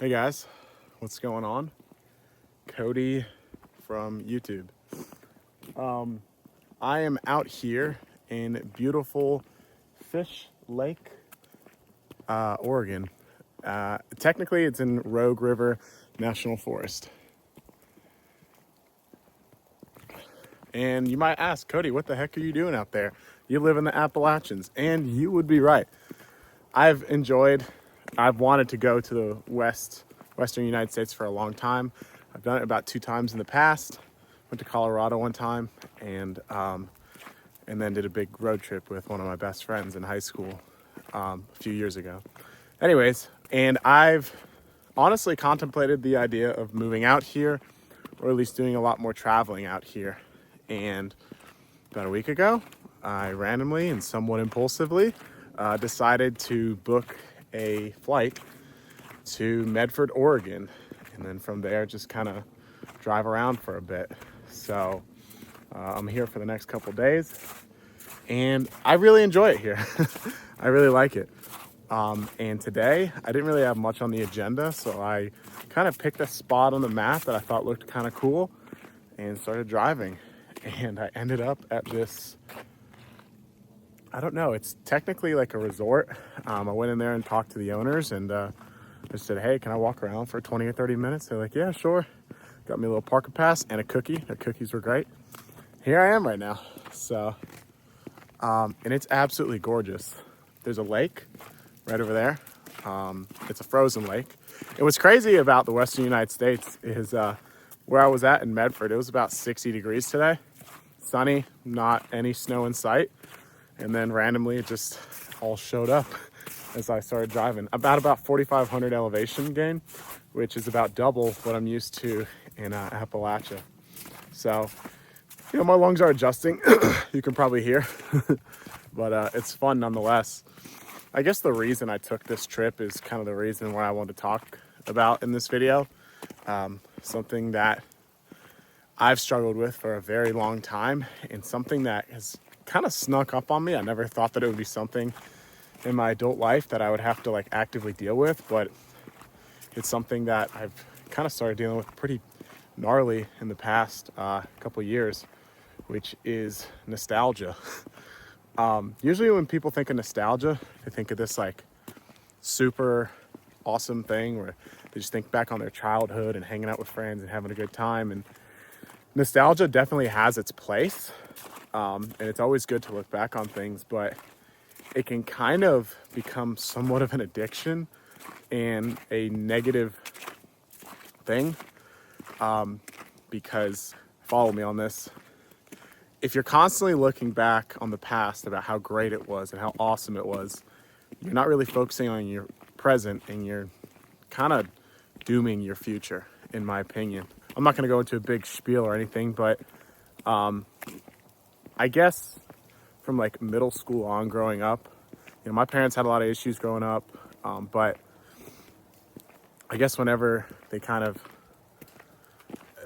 Hey guys, what's going on? Cody from YouTube. I am out here in beautiful Fish Lake, Oregon. Technically, it's in Rogue River National Forest. And you might ask, Cody, what the heck are you doing out there? You live in the Appalachians, and you would be right. I've wanted to go to the Western United States for a long time. I've done it about 2 times in the past. Went to Colorado one time, and then did a big road trip with one of my best friends in high school a few years ago. Anyways, and I've honestly contemplated the idea of moving out here, or at least doing a lot more traveling out here. And about a week ago, I randomly and somewhat impulsively decided to book a flight to Medford, Oregon, and then from there just kind of drive around for a bit. So I'm here for the next couple days, and I really enjoy it here. I really like it. And today I didn't really have much on the agenda, so I kind of picked a spot on the map that I thought looked kind of cool and started driving. And I ended up at this, I don't know, it's technically like a resort. I went in there and talked to the owners, and I said, hey, can I walk around for 20 or 30 minutes? They're like, yeah, sure. Got me a little parking pass and a cookie. The cookies were great. Here I am right now. So, and it's absolutely gorgeous. There's a lake right over there. It's a frozen lake. And what's crazy about the Western United States is where I was at in Medford, it was about 60 degrees today. Sunny, not any snow in sight. And then randomly it just all showed up as I started driving. About 4,500 elevation gain, which is about double what I'm used to in Appalachia. So, my lungs are adjusting. You can probably hear, but it's fun nonetheless. I guess the reason I took this trip is kind of the reason why I wanted to talk about in this video. Something that I've struggled with for a very long time, and something that has kind of snuck up on me. I never thought that it would be something in my adult life that I would have to actively deal with, but it's something that I've kind of started dealing with pretty gnarly in the past couple years, which is nostalgia. Usually when people think of nostalgia, they think of this super awesome thing where they just think back on their childhood and hanging out with friends and having a good time. And nostalgia definitely has its place. And it's always good to look back on things, but it can kind of become somewhat of an addiction and a negative thing. Because, follow me on this, if you're constantly looking back on the past about how great it was and how awesome it was, you're not really focusing on your present, and you're kind of dooming your future, in my opinion. I'm not going to go into a big spiel or anything, but I guess from middle school on growing up, my parents had a lot of issues growing up, but I guess whenever they kind of,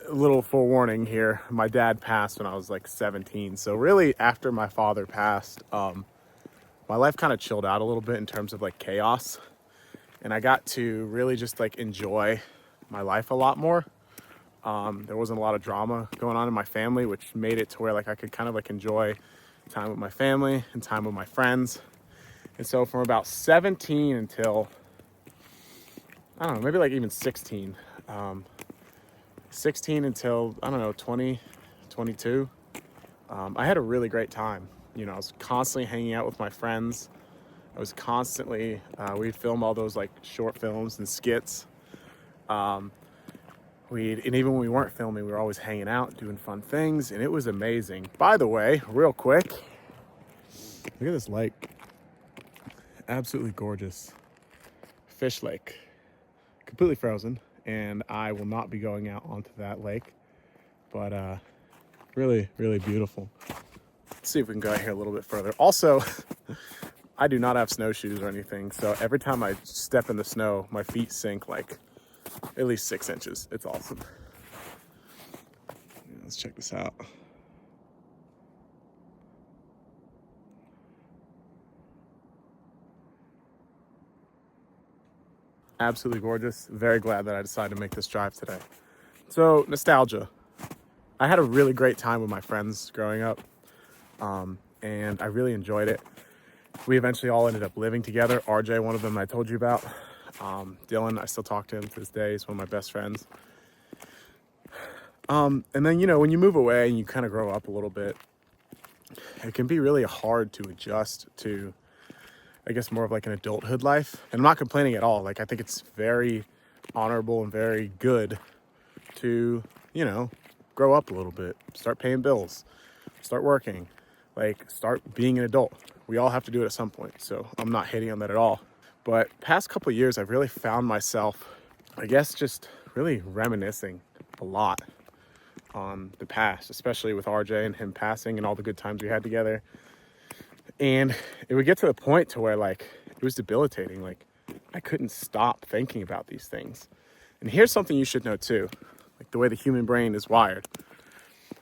a little forewarning here, my dad passed when I was 17. So really after my father passed, my life kind of chilled out a little bit in terms of chaos. And I got to really just enjoy my life a lot more. There wasn't a lot of drama going on in my family, which made it to where I could kind of enjoy time with my family and time with my friends. And so from about 17 until, I don't know, maybe even 16, 16 until, I don't know, 20, 22, I had a really great time. I was constantly hanging out with my friends. I was constantly, we'd film all those short films and skits. And even when we weren't filming, we were always hanging out, doing fun things, and it was amazing. By the way, real quick, look at this lake. Absolutely gorgeous. Fish Lake. Completely frozen, and I will not be going out onto that lake, but really, really beautiful. Let's see if we can go out here a little bit further. Also, I do not have snowshoes or anything, so every time I step in the snow, my feet sink at least 6 inches. It's awesome. Let's check this out. Absolutely gorgeous. Very glad that I decided to make this drive today. So, nostalgia. I had a really great time with my friends growing up, and I really enjoyed it. We eventually all ended up living together. RJ, one of them I told you about. Dylan, I still talk to him to this day. He's one of my best friends. And then, when you move away and you kind of grow up a little bit, it can be really hard to adjust to, I guess, more of like an adulthood life. And I'm not complaining at all. Like, I think it's very honorable and very good to, grow up a little bit, start paying bills, start working, like start being an adult. We all have to do it at some point. So I'm not hating on that at all. But past couple of years, I've really found myself, I guess, just really reminiscing a lot on the past, especially with RJ and him passing and all the good times we had together. And it would get to the point to where like it was debilitating. Like I couldn't stop thinking about these things. And here's something you should know too, like the way the human brain is wired.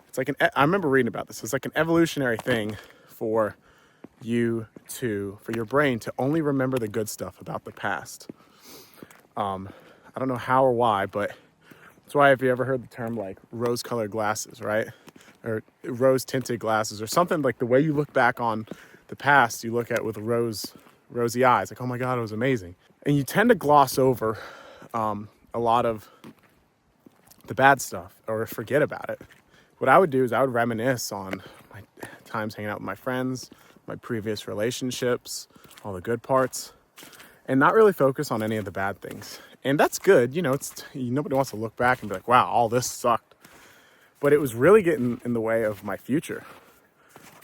It's like I remember reading about this. It's like an evolutionary thing for your brain to only remember the good stuff about the past. I don't know how or why, but that's why, if you ever heard the term like rose-colored glasses, right? Or rose-tinted glasses, or something like the way you look back on the past, you look at with rosy eyes, like, oh my God, it was amazing. And you tend to gloss over a lot of the bad stuff or forget about it. What I would do is I would reminisce on my times hanging out with my friends, my previous relationships, all the good parts, and not really focus on any of the bad things. And that's good. Nobody wants to look back and be like, wow, all this sucked. But it was really getting in the way of my future.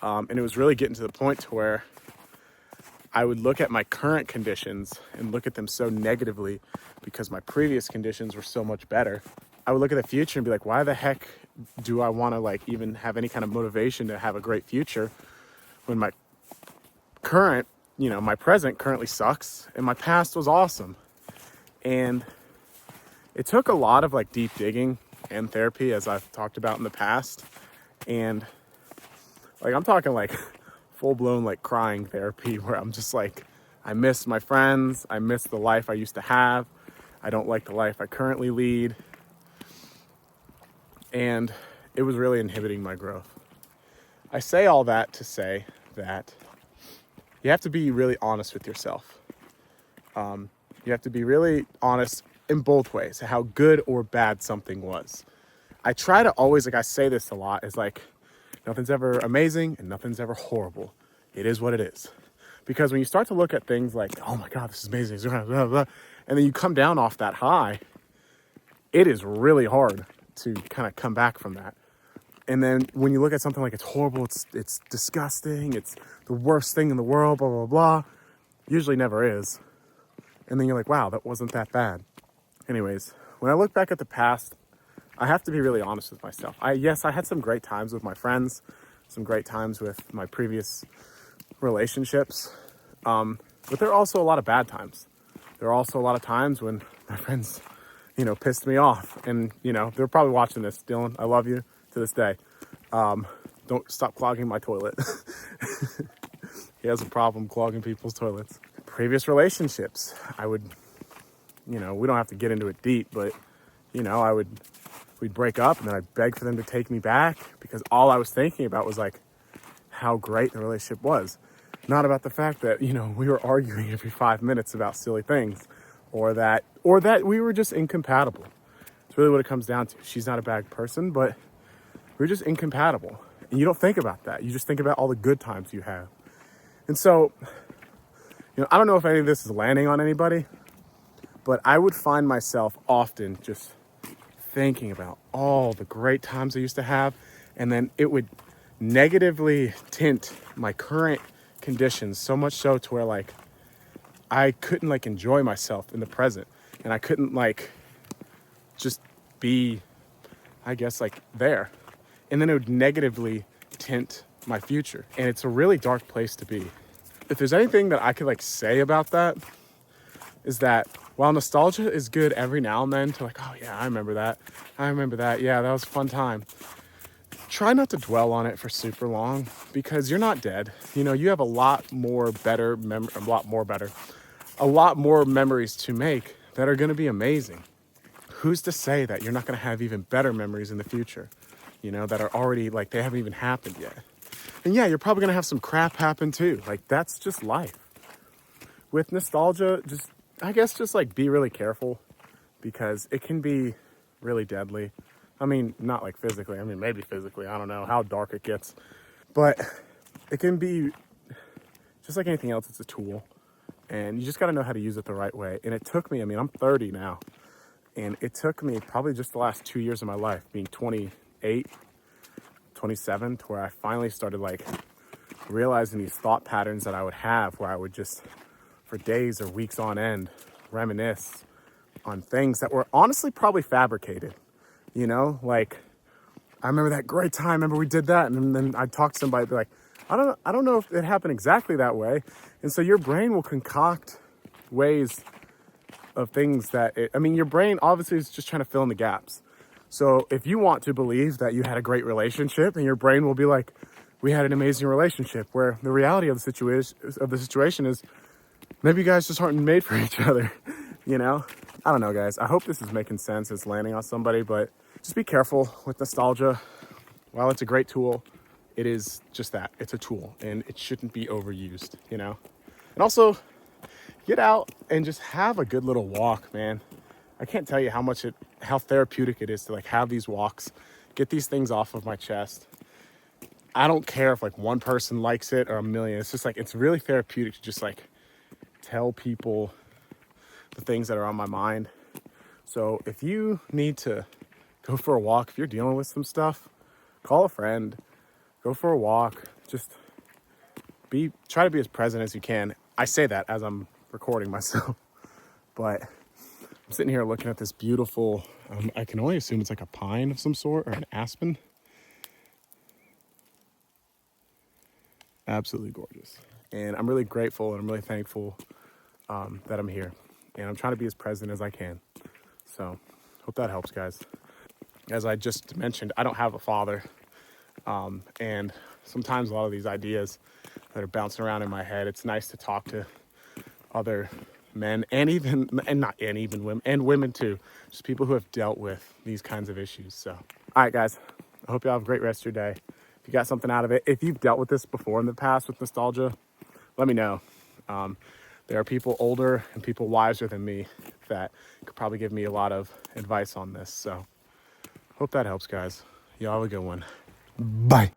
And it was really getting to the point to where I would look at my current conditions and look at them so negatively because my previous conditions were so much better. I would look at the future and be like, why the heck do I want to like even have any kind of motivation to have a great future when my present currently sucks and my past was awesome. And it took a lot of like deep digging and therapy, as I've talked about in the past. And like, I'm talking like full blown like crying therapy where I'm just like, I miss my friends. I miss the life I used to have. I don't like the life I currently lead. And it was really inhibiting my growth. I say all that to say that you have to be really honest with yourself. You have to be really honest in both ways, how good or bad something was. I try to always, like I say this a lot, is like, nothing's ever amazing and nothing's ever horrible. It is what it is. Because when you start to look at things like, oh my God, this is amazing, and then you come down off that high, it is really hard to kind of come back from that. And then when you look at something like it's horrible, it's disgusting, it's the worst thing in the world, blah, blah, blah, usually never is. And then you're like, wow, that wasn't that bad. Anyways, when I look back at the past, I have to be really honest with myself. Yes, I had some great times with my friends, some great times with my previous relationships, but there are also a lot of bad times. There are also a lot of times when my friends, pissed me off. And, they're probably watching this. Dylan, I love you to this day. Don't stop clogging my toilet. He has a problem clogging people's toilets. Previous relationships, I would, we don't have to get into it deep, but, we'd break up and then I'd beg for them to take me back because all I was thinking about was like how great the relationship was. Not about the fact that, we were arguing every 5 minutes about silly things or that we were just incompatible. It's really what it comes down to. She's not a bad person, but we're just incompatible. And you don't think about that. You just think about all the good times you have. And so, I don't know if any of this is landing on anybody, but I would find myself often just thinking about all the great times I used to have, and then it would negatively tint my current conditions so much so to where like I couldn't like enjoy myself in the present, and I couldn't like just be, I guess, like there. And then it would negatively tint my future, and it's a really dark place to be. If there's anything that I could like say about that, is that while nostalgia is good every now and then to like, oh yeah, I remember that, yeah, that was a fun time, try not to dwell on it for super long, because you're not dead. You have a lot more memories to make that are going to be amazing. Who's to say that you're not going to have even better memories in the future, that are already like they haven't even happened yet? And yeah, you're probably going to have some crap happen too. Like, that's just life. With nostalgia, just like be really careful, because it can be really deadly. I mean, not like physically. I mean, maybe physically. I don't know how dark it gets. But it can be just like anything else. It's a tool. And you just got to know how to use it the right way. And it took me, I'm 30 now. And it took me probably just the last 2 years of my life, being 28, 27, to where I finally started like realizing these thought patterns that I would have, where I would just, for days or weeks on end, reminisce on things that were honestly probably fabricated. Like, I remember that great time. Remember we did that, and then I'd talk to somebody, be like, I don't know if it happened exactly that way. And so your brain will concoct ways of things that your brain obviously is just trying to fill in the gaps. So if you want to believe that you had a great relationship, and your brain will be like, we had an amazing relationship, where the reality of the situation is maybe you guys just aren't made for each other. I don't know, guys. I hope this is making sense. It's landing on somebody, but just be careful with nostalgia. While it's a great tool, it is just that. It's a tool, and it shouldn't be overused, And also, get out and just have a good little walk, man. I can't tell you how therapeutic it is to like have these walks, get these things off of my chest. I don't care if like one person likes it or a million. It's just like, it's really therapeutic to just like tell people the things that are on my mind. So if you need to go for a walk, if you're dealing with some stuff, call a friend, go for a walk. Just try to be as present as you can. I say that as I'm recording myself, but I'm sitting here looking at this beautiful, I can only assume it's like a pine of some sort, or an aspen. Absolutely gorgeous. And I'm really grateful and I'm really thankful that I'm here. And I'm trying to be as present as I can. So hope that helps, guys. As I just mentioned, I don't have a father. And sometimes a lot of these ideas that are bouncing around in my head, it's nice to talk to other men and even women, and women too. Just people who have dealt with these kinds of issues. So, all right, guys, I hope you have a great rest of your day. If you got something out of it, if you've dealt with this before in the past with nostalgia, let me know. There are people older and people wiser than me that could probably give me a lot of advice on this. So hope that helps, guys. Y'all have a good one. Bye.